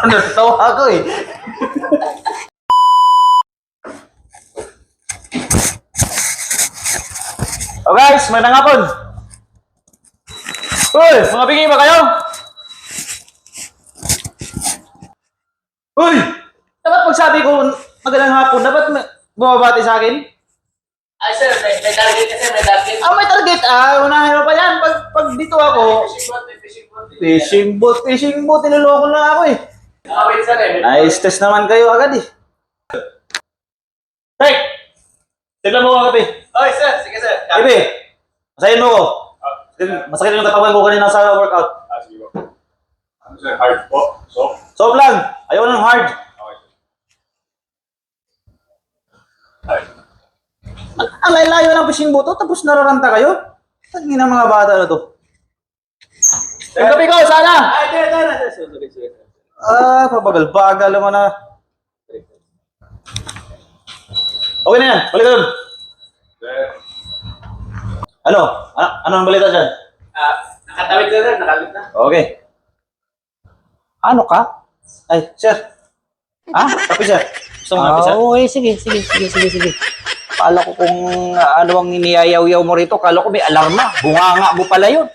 Natawa ako eh. Oh guys, magandang hapon. Uy, mga bingi ba kayo? Uy! Dapat pagsabi ko magandang hapon, dapat bumabati sa akin? Ay sir, may target kasi, may target. Ah, may target. Ah, unahin mo pa yan. Pag dito ako, fishing boat, niloloko lang ako eh. Wait sir eh. Stress naman kayo agad eh. Hey! Tignan mo mga kape. Oy sir, sige sir. Kape, masahin mo ko. Masakit yung katawan ko kanina sa workout. Sige po. Ano sir, hard po? So? Soft lang. Ayaw ng hard. Okay. Ang layo ng fishing boat, tapos nararanta kayo? Saan ng mga bata na to? Yung kape ko, sana! Ay, sige. Ah, pabagal-bagal naman na. Okay na yan, balik ka dun. Sir, Ano? Ano ang balita dyan? Nakatawid na sir, nakatawid na. Okay. Ano ka? Ay, sir. Ah, kape sir. Gusto mo kape sir? Okay, sige. Kala ko kung ano ang iniyayaw-yaw mo rito, kala ko may alarma. Bunganga mo pala yun.